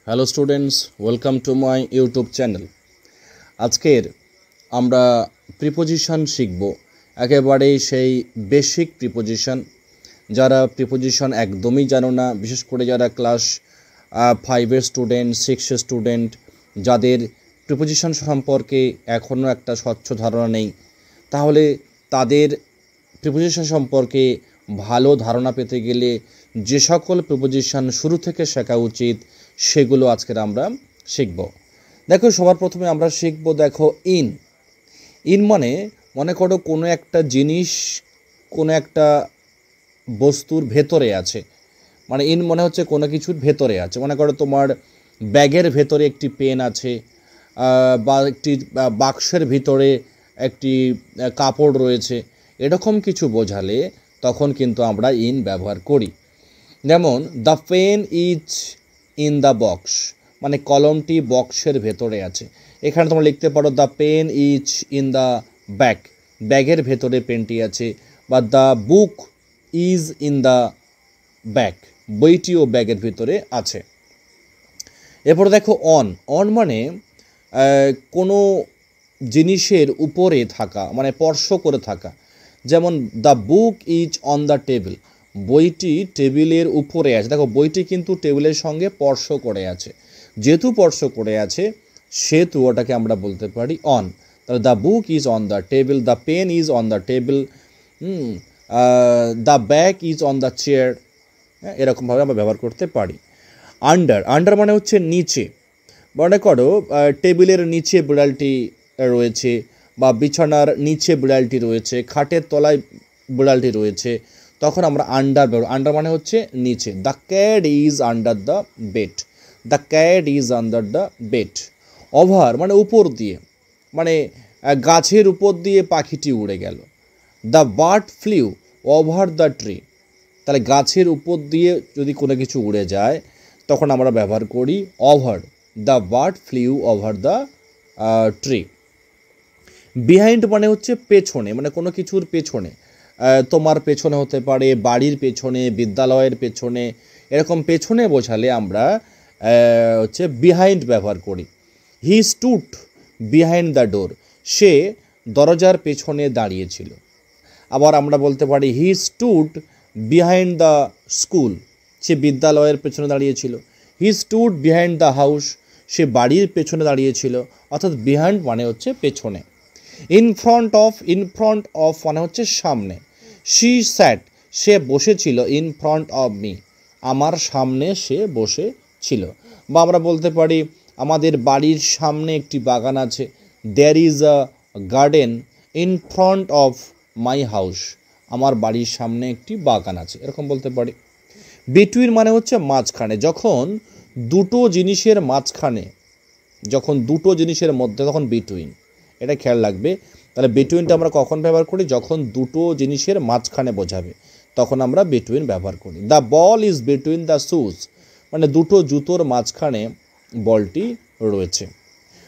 Hello students, welcome to my YouTube channel. আজকের আমরা preposition শিখব, একেবারেই সেই বেসিক প্রিপোজিশন। যারা প্রিপোজিশন একদমই জানো না, বিশেষ করে যারা ক্লাস 5-এর স্টুডেন্ট, 6-এর স্টুডেন্ট, যাদের প্রিপোজিশন সম্পর্কে এখনও একটা স্বচ্ছ ধারণা নেই, তাহলে তাদের প্রিপোজিশন সম্পর্কে ভালো ধারণা পেতে গেলে যে সকল প্রিপোজিশন শুরু থেকে শেখা উচিত সেগুলো আজকের আমরা শিখব। দেখো, সবার প্রথমে আমরা শিখব, দেখো, ইন। ইন মানে মনে করো কোনো একটা জিনিস কোনো একটা বস্তুর ভেতরে আছে, মানে ইন মনে হচ্ছে কোনো কিছুর ভেতরে আছে। মনে করো তোমার ব্যাগের ভেতরে একটি পেন আছে, বা একটি বাক্সের ভিতরে একটি কাপড় রয়েছে, এরকম কিছু বোঝালে তখন কিন্তু আমরা ইন ব্যবহার করি। যেমন the pen is in the box, মানে কলমটি বক্সের ভেতরে আছে। এখানে তোমরা লিখতে পারো the pen is in the bag, ব্যাগের ভেতরে পেনটি আছে। বা the book is in the bag, বইটিও ব্যাগের ভিতরে আছে। এরপরে দেখো অন। অন মানে কোনো জিনিসের উপরে থাকা, মানে স্পর্শ করে থাকা। যেমন the book is on the table, বইটি টেবিলের উপরে আছে। দেখো, বইটি কিন্তু টেবিলের সঙ্গে স্পর্শ করে আছে, যেহেতু স্পর্শ করে আছে সেহেতু ওটাকে আমরা বলতে পারি অন। তাহলে the book is on the table, the pen is on the table, the bag is on the chair, এরকমভাবে আমরা ব্যবহার করতে পারি। আন্ডার। আন্ডার মানে হচ্ছে নিচে। মনে করো টেবিলের নিচে বিড়ালটি রয়েছে, বা বিছানার নিচে বিড়ালটি রয়েছে, খাটের তলায় বিড়ালটি রয়েছে, তখন আমরা আন্ডার ব্যবহার। আন্ডার মানে হচ্ছে নিচে। The cat is under the bed, the cat is under the bed. Over মানে উপর দিয়ে, মানে গাছের উপর দিয়ে পাখিটি উড়ে গেল। The bird flew over the tree, তাহলে গাছের উপর দিয়ে যদি কোনো কিছু উড়ে যায় তখন আমরা ব্যবহার করি over. The bird flew over the tree. Behind মানে হচ্ছে পেছনে, মানে কোনো কিছুর পেছনে, তোমার পেছনে হতে পারে, বাড়ির পেছনে, বিদ্যালয়ের পেছনে, এরকম পেছনে বোঝালে আমরা হচ্ছে বিহাইন্ড ব্যবহার করি। He stood behind the door, সে দরজার পেছনে দাঁড়িয়েছিল। আবার আমরা বলতে পারি he stood behind the school, সে বিদ্যালয়ের পেছনে দাঁড়িয়েছিল। He stood behind the house, সে বাড়ির পেছনে দাঁড়িয়েছিল। অর্থাৎ বিহাইন্ড মানে হচ্ছে পেছনে। In front of, in front of মানে হচ্ছে সামনে। শি স্যাট, সে বসেছিল ইন ফ্রন্ট অফ মি, আমার সামনে সে বসেছিল। বা আমরা বলতে পারি আমাদের বাড়ির সামনে একটি বাগান আছে। There is a garden in front of my house, আমার বাড়ির সামনে একটি বাগান আছে, এরকম বলতে পারি। বিটুইন মানে হচ্ছে মাঝখানে। যখন দুটো জিনিসের মাঝখানে, যখন দুটো জিনিসের মধ্যে, তখন বিটুইন, এটা খেয়াল রাখবে। তাহলে বিটুইনটা আমরা কখন ব্যবহার করি? যখন দুটো জিনিসের মাঝখানে বোঝাবে তখন আমরা বিটুইন ব্যবহার করি। The ball is between the shoes, মানে দুটো জুতোর মাঝখানে বলটি রয়েছে।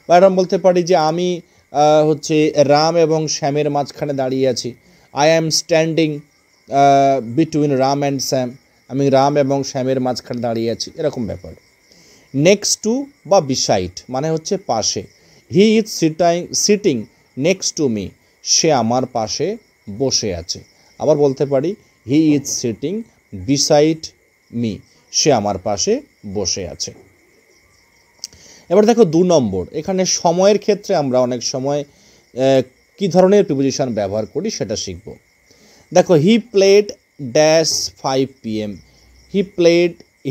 বা এরকম বলতে পারি যে আমি হচ্ছে রাম এবং শ্যামের মাঝখানে দাঁড়িয়ে আছি। I am standing between Ram and Shyam, আমি রাম এবং শ্যামের মাঝখানে দাঁড়িয়ে আছি, এরকম ব্যাপার। নেক্সট টু বা বিসাইড মানে হচ্ছে পাশে। He is sitting next to me, সে আমার পাশে বসে আছে। আবার বলতে পারি he is sitting beside me, সে আমার পাশে বসে আছে। এবার দেখো 2 নম্বর। এখানে সময়ের ক্ষেত্রে আমরা অনেক সময় কী ধরনের প্রিপোজিশন ব্যবহার করি সেটা শিখব। দেখো, he played dash 5 PM,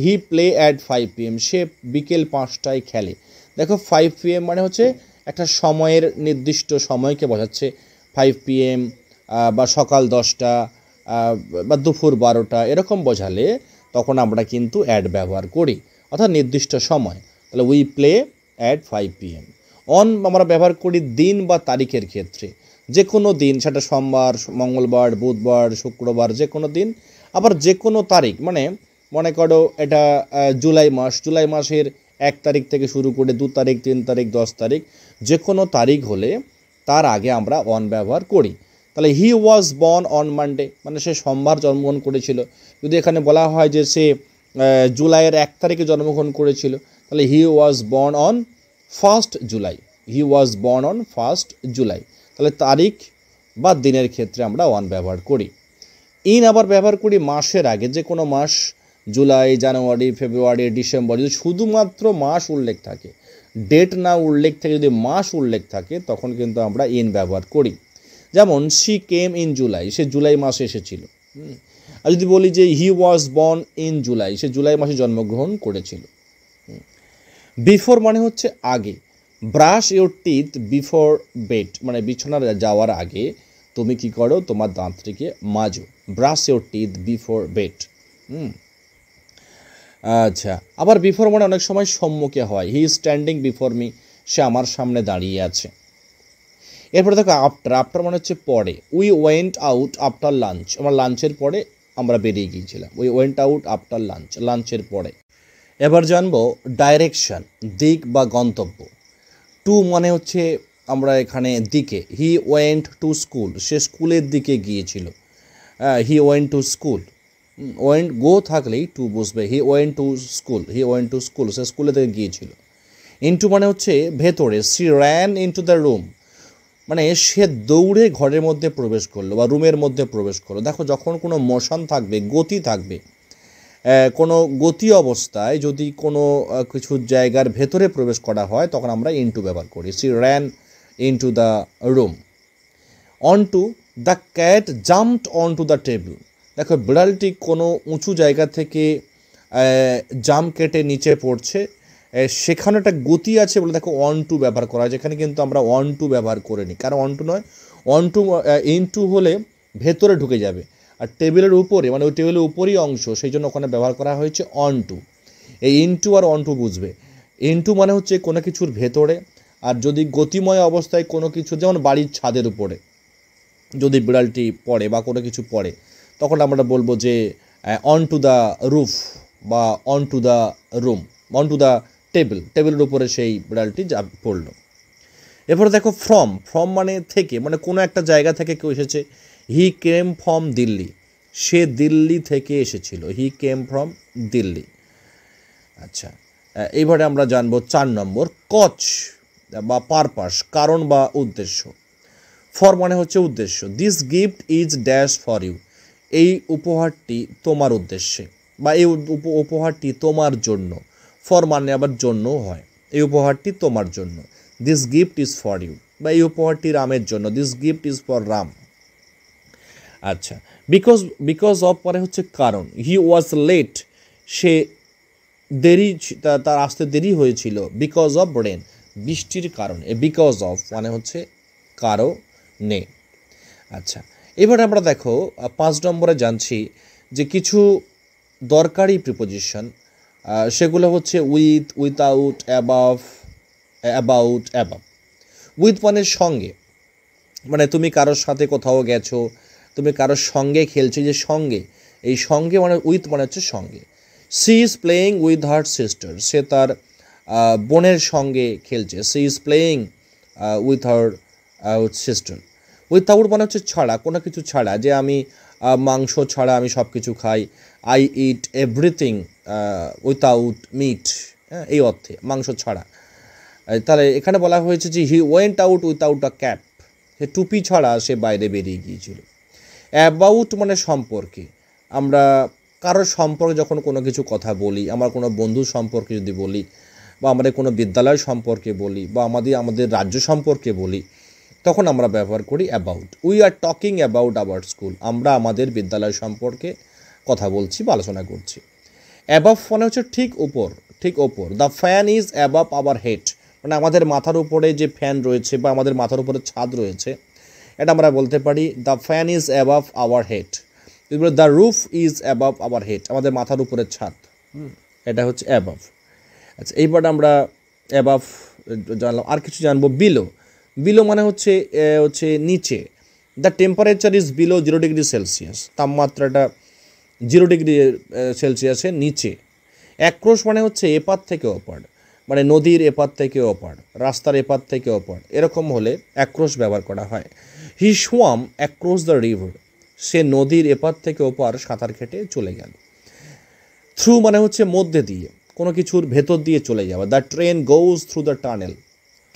he play at 5 PM, সে বিকেল 5টায় খেলে। দেখো 5 PM মানে হচ্ছে একটা সময়ের নির্দিষ্ট সময়কে বোঝাচ্ছে। 5 PM বা সকাল 10টা বা দুপুর 12টা, এরকম বোঝালে তখন আমরা কিন্তু অ্যাড ব্যবহার করি, অর্থাৎ নির্দিষ্ট সময়। তাহলে we play at 5 PM। On আমরা ব্যবহার করি দিন বা তারিখের ক্ষেত্রে, যে কোনো দিন, সেটা সোমবার, মঙ্গলবার, বুধবার, শুক্রবার, যে কোনো দিন। আবার যে কোনো তারিখ, মানে মনে করো এটা জুলাই মাস, জুলাই মাসের 1 তারিখ থেকে শুরু করে 2 তারিখ, 3 তারিখ, 10 তারিখ, যে কোনো তারিখ হলে তার আগে আমরা অন ব্যবহার করি। তাহলে he was born on Monday, মানে সে সোমবার জন্মগ্রহণ করেছিল। যদি এখানে বলা হয় যে সে জুলাইয়ের 1 তারিখে জন্মগ্রহণ করেছিল, তাহলে he was born on 1 July, he was born on 1 July. তাহলে তারিখ বা দিনের ক্ষেত্রে আমরা ওয়ান ব্যবহার করি। ইন আবার ব্যবহার করি মাসের আগে, যে কোনো মাস, জুলাই, জানুয়ারি, ফেব্রুয়ারি, ডিসেম্বর, যদি শুধুমাত্র মাস উল্লেখ থাকে, ডেট না উল্লেখ থাকে, যদি মাস উল্লেখ থাকে, তখন কিন্তু আমরা ইন ব্যবহার করি। যেমন শি কেম ইন জুলাই, সে জুলাই মাসে এসেছিল। আর যদি বলি যে he was born in July, সে জুলাই মাসে জন্মগ্রহণ করেছিল। বিফোর মানে হচ্ছে আগে। Brush your teeth before bed, মানে বিছানার যাওয়ার আগে তুমি কি করো, তোমার দাঁতটিকে মাজো। Brush your teeth before bed. আচ্ছা, আবার বিফোর মানে অনেক সময় সম্মুখে হয়, he is standing before me, সে আমার সামনে দাঁড়িয়ে আছে। এরপরে দেখো আফটার, আফটার মানে হচ্ছে পরে। We went out after lunch, আমার লাঞ্চের পরে আমরা বেরিয়ে গিয়েছিলাম। We went out after lunch, লাঞ্চের পরে। এবার জানবো ডাইরেকশন, দিক বা গন্তব্য। টু মানে হচ্ছে আমরা এখানে দিকে, হি ওয়েন্ট টু স্কুল, সে স্কুলের দিকে গিয়েছিল। He went to school, went go থাকলেই টু বসবে। He went to school, he went to school, সে স্কুলের দিকে গিয়েছিল। ইনটু মানে হচ্ছে ভেতরে, she ran into the room, মানে সে দৌড়ে ঘরের মধ্যে প্রবেশ করলো বা রুমের মধ্যে প্রবেশ করলো। দেখো যখন কোনো মোশন থাকবে, গতি থাকবে, কোনো গতি অবস্থায় যদি কোনো কিছু জায়গার ভেতরে প্রবেশ করা হয়, তখন আমরা ইনটু ব্যবহার করি। She ran into the room. Onto, the cat jumped onto the table, দেখো বিড়ালটি কোনো উঁচু জায়গা থেকে জাম্প কেটে নিচে পড়ছে, সেখানে একটা গতি আছে বলে দেখো অন টু ব্যবহার করা হয়। যেখানে কিন্তু আমরা অন টু ব্যবহার করে নিই, কারণ অন টু নয়, অন টু ইনটু হলে ভেতরে ঢুকে যাবে, আর টেবিলের উপরে মানে ওই টেবিলের উপরই অংশ, সেই জন্য ওখানে ব্যবহার করা হয়েছে অন টু। এই ইনটু আর অন টু বুঝবে। ইনটু মানে হচ্ছে কোনো কিছুর ভেতরে, আর যদি গতিময় অবস্থায় কোনো কিছু, যেমন বাড়ির ছাদের উপরে যদি বিড়ালটি পড়ে বা কোনো কিছু পড়ে, তখন আমরা বলবো যে অন টু দ্য রুফ বা on to the room, onto the table, টেবিলের উপরে সেই বিড়ালটি যা পড়লো। এরপরে দেখো ফ্রম, ফ্রম মানে থেকে, মানে কোনো একটা জায়গা থেকে কেউ এসেছে। হি কেম ফ্রম দিল্লি, সে দিল্লি থেকে এসেছিল। হি কেম ফ্রম দিল্লি। আচ্ছা, এইবারে আমরা জানবো 4 নম্বর কজ বা পারপাস, কারণ বা উদ্দেশ্য। ফর মানে হচ্ছে উদ্দেশ্য। This gift is dash for you, এই উপহারটি তোমার উদ্দেশ্যে বা এই উপহারটি তোমার জন্য। ফর মানে আবার জন্যও হয়, এই উপহারটি তোমার জন্য। This gift is for you, বা এই উপহারটি রামের জন্য। This gift is for Ram. আচ্ছা, বিকজ, বিকজ অফ মানে হচ্ছে কারণ। হি ওয়াজ লেট, সে দেরি, তার আসতে দেরি হয়েছিল। বিকজ অফ রেন, বৃষ্টির কারণে। বিকজ অফ মানে হচ্ছে কারণে। আচ্ছা, এবারে আমরা দেখো 5 নম্বরে জানছি যে কিছু দরকারি প্রিপোজিশন, সেগুলো হচ্ছে with, without, above, about, above. With মানে সঙ্গে, মানে তুমি কারোর সাথে কোথাও গেছো, তুমি কারোর সঙ্গে খেলছো, যে সঙ্গে, এই সঙ্গে মানে উইথ মানে হচ্ছে সঙ্গে। She is playing with her sister, সে তার বোনের সঙ্গে খেলছে। She is playing with her sister. Without মানে হচ্ছে ছাড়া, কোনো কিছু ছাড়া, যে আমি মাংস ছাড়া আমি সব কিছু খাই। I eat everything without meat, হ্যাঁ, এই অর্থে, মাংস ছাড়া। তাহলে এখানে বলা হয়েছে যে he went out without a cap, সে টুপি ছাড়া সে বাইরে বেরিয়ে গিয়েছিল। অ্যাবাউট মানে সম্পর্কে, আমরা কারোর সম্পর্কে যখন কোনো কিছু কথা বলি, আমার কোনো বন্ধু সম্পর্কে যদি বলি, বা আমাদের কোনো বিদ্যালয় সম্পর্কে বলি, বা আমাদের রাজ্য সম্পর্কে বলি, তখন আমরা ব্যবহার করি about. We are talking about our school, আমরা আমাদের বিদ্যালয় সম্পর্কে কথা বলছি বা আলোচনা করছি। অ্যাবাভ মানে হচ্ছে ঠিক উপর, ঠিক ওপর। The fan is above our head, মানে আমাদের মাথার উপরে যে ফ্যান রয়েছে বা আমাদের মাথার উপরে ছাদ রয়েছে, এটা আমরা বলতে পারি the fan is above our head. The roof is above our head, আমাদের মাথার উপরে ছাদ, এটা হচ্ছে অ্যাবাভ। আচ্ছা, এইবার আমরা অ্যাবাভ জানলাম, আর কিছু জানবো। বিলো, বিলো মানে হচ্ছে নিচে। The temperature is below 0 degree celsius, তাপমাত্রাটা 0 ডিগ্রি সেলসিয়াসের নিচে। অ্যাক্রস মানে হচ্ছে এপার থেকে ওপার, মানে নদীর এপার থেকে ওপার, রাস্তার এপার থেকে ওপার, এরকম হলে অ্যাক্রস ব্যবহার করা হয়। হি সোয়াম অ্যাক্রস দ্য রিভার, সে নদীর এপার থেকে ওপার সাঁতার কেটে চলে গেল। থ্রু মানে হচ্ছে মধ্যে দিয়ে, কোনো কিছুর ভেতর দিয়ে চলে যাওয়া। The train goes through the tunnel,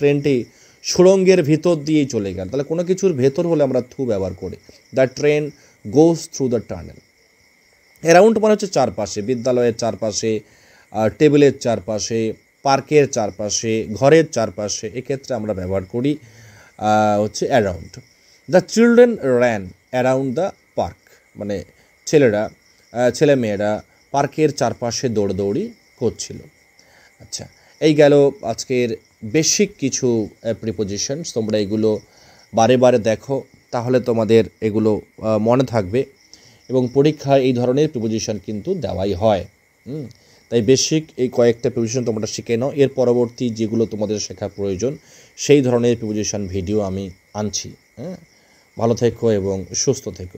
ট্রেনটি সুড়ঙ্গের ভিতর দিয়েই চলে গেল। তাহলে কোনো কিছুর ভেতর হলে আমরা থ্রু ব্যবহার করি। The train goes through the tunnel. Around মানে হচ্ছে চারপাশে, বিদ্যালয়ের চারপাশে, টেবিলের চারপাশে, পার্কের চারপাশে, ঘরের চারপাশে, এক্ষেত্রে আমরা ব্যবহার করি হচ্ছে around. The children ran around the park, মানে ছেলেমেয়েরা পার্কের চারপাশে দৌড়দৌড়ি করছিল। আচ্ছা, এই গেল আজকের বেসিক কিছু প্রিপোজিশনস। তোমরা এগুলো বারে বারে দেখো, তাহলে তোমাদের এগুলো মনে থাকবে, এবং পরীক্ষায় এই ধরনের প্রিপোজিশন কিন্তু দেওয়াই হয়। তাই বেসিক এই কয়েকটা প্রিপোজিশন তোমরা শিখে নাও। এর পরবর্তী যেগুলো তোমাদের শেখা প্রয়োজন সেই ধরনের প্রিপোজিশন ভিডিও আমি আনছি। ভালো থেকো এবং সুস্থ থেকো।